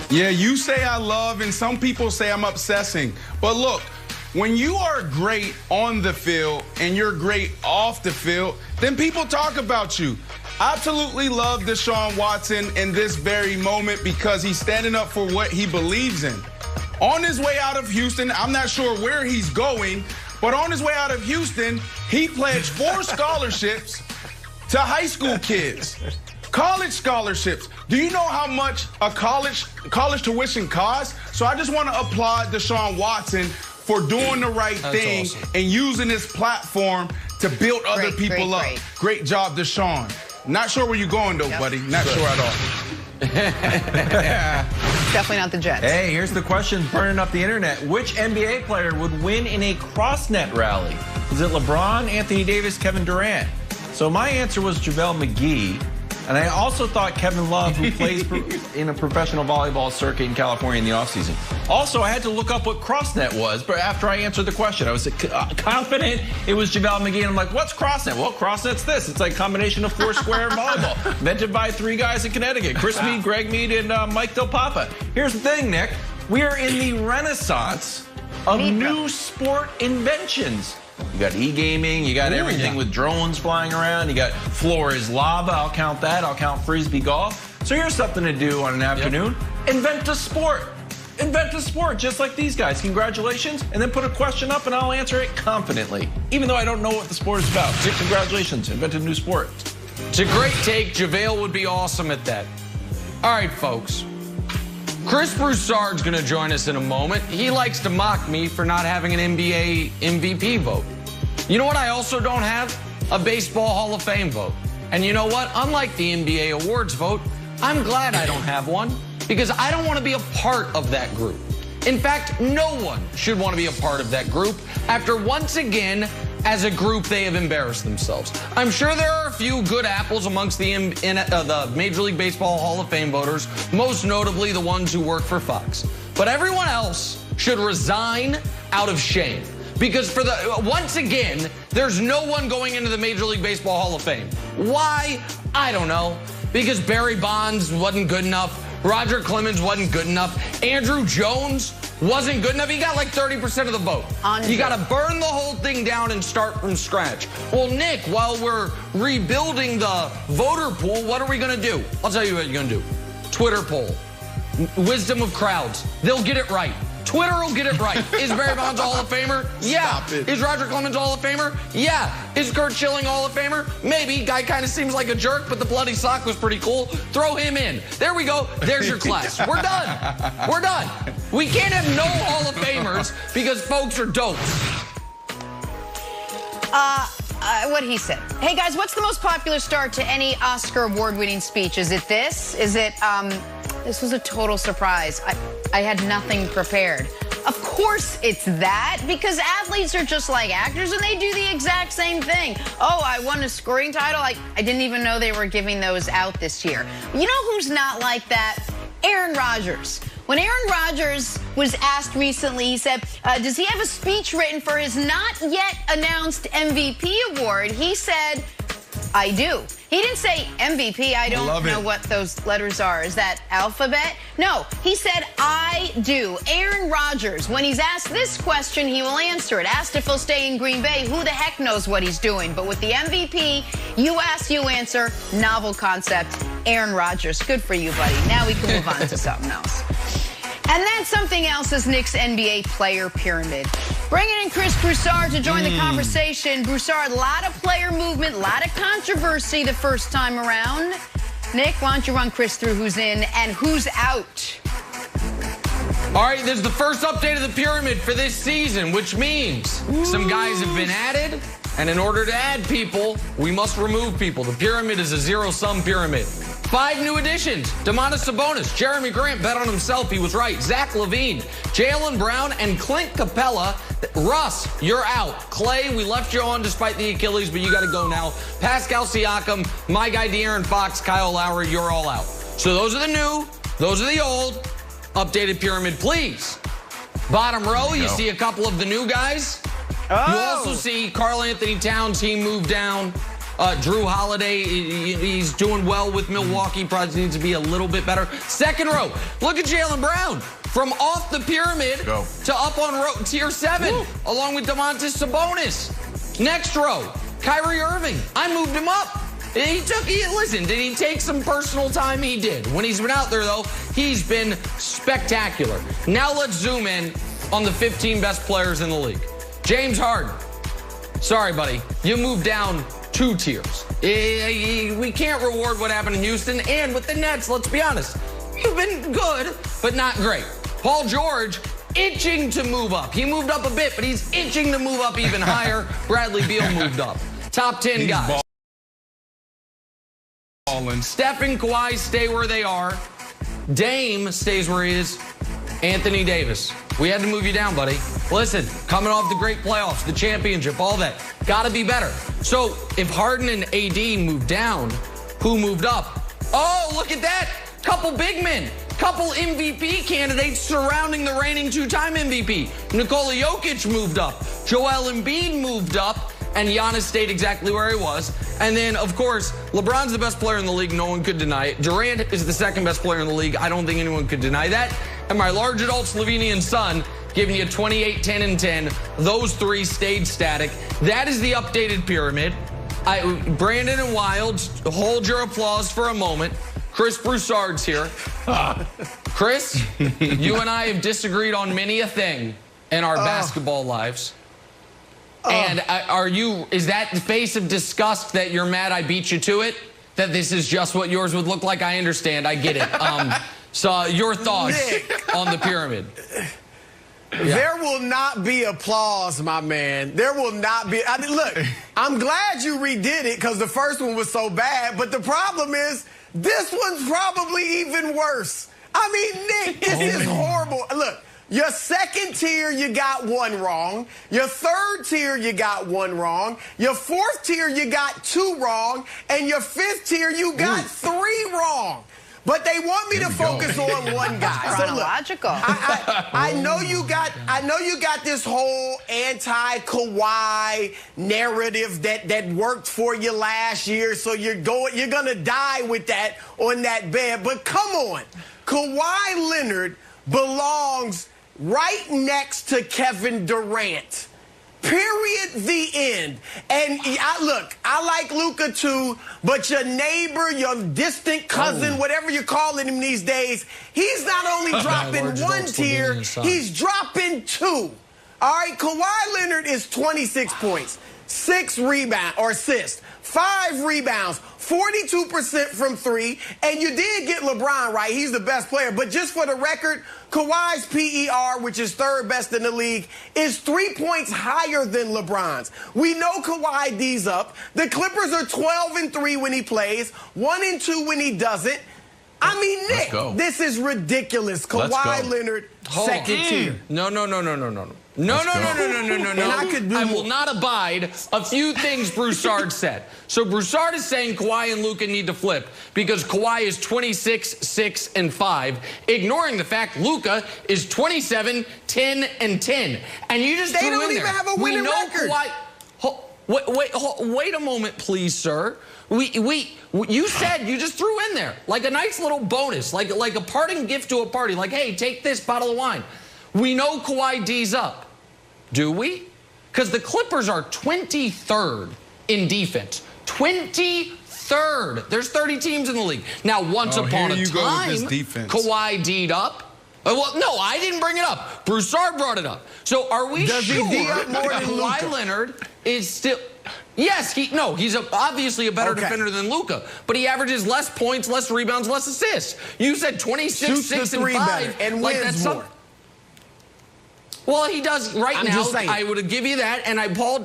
Yeah, you say I love, and some people say I'm obsessing. But look, when you are great on the field and you're great off the field, then people talk about you. Absolutely love Deshaun Watson in this very moment because he's standing up for what he believes in. On his way out of Houston, I'm not sure where he's going, but on his way out of Houston, he pledged 4 scholarships to high school kids. College scholarships. Do you know how much a college tuition costs? So I just want to applaud Deshaun Watson for doing the right thing and using his platform to build other people up. Great job, Deshaun. Not sure where you're going, though, buddy. Not sure at all. Definitely not the Jets. Hey, here's the question burning up the internet. Which NBA player would win in a cross-net rally? Is it LeBron, Anthony Davis, Kevin Durant? So my answer was JaVale McGee. And I also thought Kevin Love, who plays in a professional volleyball circuit in California in the offseason. Also, I had to look up what crossnet was, but after I answered the question, I was confident it was JaVale McGee. And I'm like, what's crossnet? Well, crossnet's this. It's like a combination of four-square volleyball, invented by 3 guys in Connecticut, Chris Mead, Greg Mead, and Mike Del Papa. Here's the thing, Nick. We are in the renaissance of new sport inventions. You got e-gaming, you got everything with drones flying around, you got floor is lava, I'll count that, I'll count frisbee golf. So here's something to do on an afternoon. Invent a sport. Invent a sport just like these guys. Congratulations, and then put a question up and I'll answer it confidently, even though I don't know what the sport is about. So congratulations, invented a new sport. It's a great take. JaVale would be awesome at that. All right, folks. Chris Broussard's going to join us in a moment. He likes to mock me for not having an NBA MVP vote. You know what I also don't have? A Baseball Hall of Fame vote. And you know what? Unlike the NBA awards vote, I'm glad I don't have one because I don't want to be a part of that group. In fact, no one should want to be a part of that group after once again, as a group, they have embarrassed themselves. I'm sure there are a few good apples amongst the Major League Baseball Hall of Fame voters, most notably the ones who work for Fox. But everyone else should resign out of shame. Because once again, there's no one going into the Major League Baseball Hall of Fame. Why? I don't know. Because Barry Bonds wasn't good enough. Roger Clemens wasn't good enough. Andrew Jones wasn't good enough. He got like 30% of the vote. You got to burn the whole thing down and start from scratch. Well, Nick, while we're rebuilding the voter pool, what are we going to do? I'll tell you what you're going to do. Twitter poll. Wisdom of crowds. They'll get it right. Twitter will get it right. Is Barry Bonds a Hall of Famer? Yeah. Is Roger Clemens a Hall of Famer? Yeah. Is Curt Schilling a Hall of Famer? Maybe. Guy kind of seems like a jerk, but the bloody sock was pretty cool. Throw him in. There we go. There's your class. We're done. We're done. We can't have no Hall of Famers because folks are dopes. What he said. Hey, guys, what's the most popular start to any Oscar award-winning speech? Is it this? Is it, this was a total surprise. I had nothing prepared. Of course it's that, because athletes are just like actors and they do the exact same thing. Oh, I won a scoring title. I didn't even know they were giving those out this year. You know who's not like that? Aaron Rodgers. When Aaron Rodgers was asked recently, he said, does he have a speech written for his not yet announced MVP award? He said, I do. He didn't say MVP. I don't know what those letters are. Is that alphabet? No, he said, I do. Aaron Rodgers, when he's asked this question, he will answer it. Asked if he'll stay in Green Bay, who the heck knows what he's doing? But with the MVP, you ask, you answer. Novel concept. Aaron Rodgers. Good for you, buddy. Now we can move on to something else. And then something else is Nick's NBA player pyramid. Bringing in Chris Broussard to join the conversation. Broussard, a lot of player movement, a lot of controversy the first time around. Nick, why don't you run Chris through who's in and who's out? All right, there's the first update of the pyramid for this season, which means some guys have been added, and in order to add people, we must remove people. The pyramid is a zero-sum pyramid. 5 new additions. Domantas Sabonis, Jeremy Grant bet on himself. He was right. Zach LaVine, Jaylen Brown, and Clint Capella. Russ, you're out. Clay, we left you on despite the Achilles, but you got to go now. Pascal Siakam, my guy De'Aaron Fox, Kyle Lowry, you're all out. So those are the new, those are the old. Updated pyramid, please. Bottom row, you see a couple of the new guys. You also see Karl Anthony Towns, he moved down. Drew Holiday, he's doing well with Milwaukee. Probably needs to be a little bit better. Second row, look at Jaylen Brown. From off the pyramid to up on tier 7, along with Domantas Sabonis. Next row, Kyrie Irving. I moved him up. Listen, did he take some personal time? He did. When he's been out there, though, he's been spectacular. Now let's zoom in on the 15 best players in the league. James Harden. Sorry, buddy. You moved down 2 tiers. We can't reward what happened in Houston. And with the Nets, let's be honest, you've been good, but not great. Paul George, itching to move up. He moved up a bit, but he's itching to move up even higher. Bradley Beal moved up. Top 10 guys. Steph and Kawhi stay where they are. Dame stays where he is. Anthony Davis. We had to move you down, buddy. Listen, coming off the great playoffs, the championship, all that. Got to be better. So if Harden and AD moved down, who moved up? Oh, look at that. Couple big men. Couple MVP candidates surrounding the reigning 2-time MVP. Nikola Jokic moved up. Joel Embiid moved up. And Giannis stayed exactly where he was. And then, of course, LeBron's the best player in the league. No one could deny it. Durant is the second best player in the league. I don't think anyone could deny that. And my large adult Slovenian son giving you 28, 10, and 10. Those 3 stayed static. That is the updated pyramid. Brandon and Wild, hold your applause for a moment. Chris Broussard's here. Chris, you and I have disagreed on many a thing in our basketball lives. And is that the face of disgust that you're mad I beat you to it? That this is just what yours would look like? I understand. I get it. So your thoughts on the pyramid? There will not be applause, my man. There will not be. Look, I'm glad you redid it because the first one was so bad. But the problem is this one's probably even worse. I mean, Nick, this is horrible. Look. Your second tier, you got 1 wrong. Your third tier, you got 1 wrong. Your fourth tier, you got 2 wrong. And your fifth tier, you got 3 wrong. But they want me to focus on one guy. Chronological. So look, I know you got this whole anti-Kawhi narrative that worked for you last year. So you're gonna die with that on that bed. But come on, Kawhi Leonard belongs right next to Kevin Durant. Period. The end. And I like Luka too, but your neighbor, your distant cousin, whatever you're calling him these days, he's not only dropping 1 tier, he's dropping 2. All right, Kawhi Leonard is 26 points, 6 rebounds or assists, 5 rebounds, 42% from 3, and you did get LeBron right. He's the best player. But just for the record, Kawhi's PER, which is 3rd best in the league, is 3 points higher than LeBron's. We know Kawhi D's up. The Clippers are 12-3 when he plays, 1-2 when he doesn't. I mean, Nick, this is ridiculous. Kawhi Leonard, second tier. No. I will not abide a few things Broussard said. So Broussard is saying Kawhi and Luka need to flip because Kawhi is 26, 6, and 5, ignoring the fact Luka is 27, 10, and 10. And you just they don't even have a winning record. Wait a moment, please, sir. You said you just threw in there like a nice little bonus, like a parting gift to a party. Like, hey, take this bottle of wine. We know Kawhi D's up. Do we? Because the Clippers are 23rd in defense. 23rd. There's 30 teams in the league. Now, once upon a time, Kawhi D'd up. Well, no, I didn't bring it up. Broussard brought it up. So are we sure Kawhi Leonard is still... Yes, he's obviously a better defender than Luka, but he averages less points, less rebounds, less assists. You said 26, 6, and 5. And wins more. Well, he does right now. I would give you that, and Paul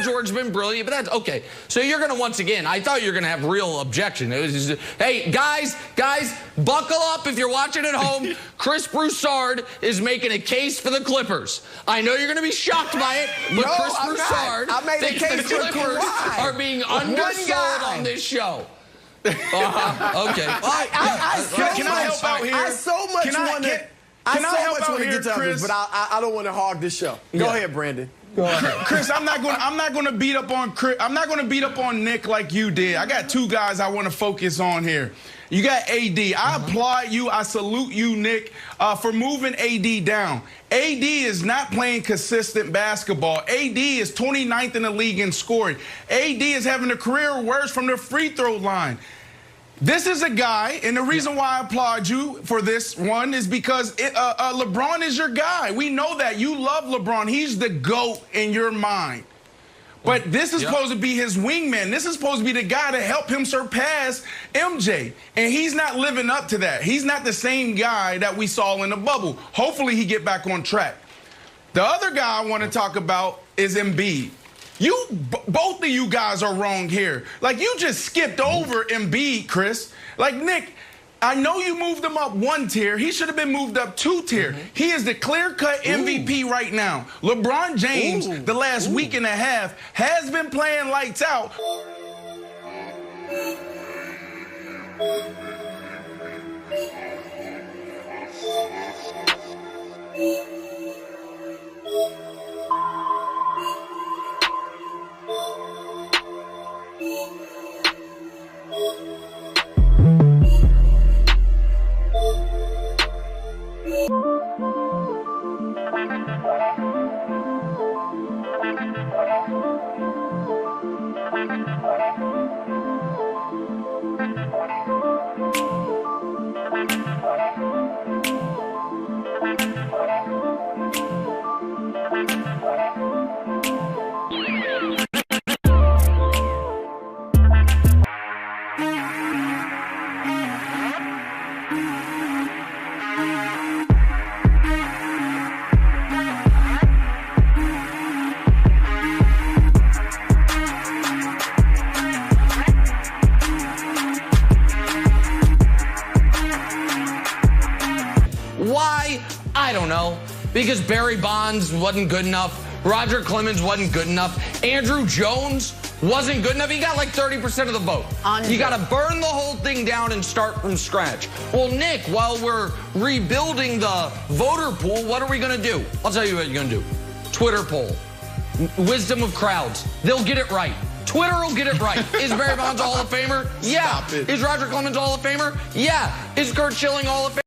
George's been brilliant, but that's okay. So you're going to once again. I thought you were going to have real objection. It was just, hey, guys, buckle up if you're watching at home. Chris Broussard is making a case for the Clippers. I know you're going to be shocked by it, but Chris Broussard thinks the Clippers are being undersold on this show. Okay. Can I help out here? I so much want to. I so much want to get to others, but I don't want to hog this show. Go ahead, Brandon. Go ahead. Chris, I'm not gonna beat up on Chris. I'm not gonna beat up on Nick like you did. I got two guys I want to focus on here. You got AD. I applaud you. I salute you, Nick, for moving AD down. AD is not playing consistent basketball. AD is 29th in the league in scoring. AD is having a career worst from the free throw line. This is a guy, and the reason why I applaud you for this one is because LeBron is your guy. We know that. You love LeBron. He's the GOAT in your mind. But this is supposed to be his wingman. This is supposed to be the guy to help him surpass MJ. And he's not living up to that. He's not the same guy that we saw in the bubble. Hopefully he get back on track. The other guy I want to talk about is Embiid. Both of you guys are wrong here. Like, you just skipped over Embiid, Chris. Like, Nick, I know you moved him up 1 tier. He should have been moved up 2 tier. He is the clear-cut MVP right now. LeBron James, the last week and a half, has been playing lights out. Why? I don't know. Because Barry Bonds wasn't good enough. Roger Clemens wasn't good enough. Andrew Jones wasn't good enough. He got like 30% of the vote. You got to burn the whole thing down and start from scratch. Well, Nick, while we're rebuilding the voter pool, what are we going to do? I'll tell you what you're going to do. Twitter poll. Wisdom of crowds. They'll get it right. Twitter will get it right. Is Barry Bonds a Hall of Famer? Yeah. Is Roger Clemens a Hall of Famer? Yeah. Is Kurt Schilling a Hall of Famer?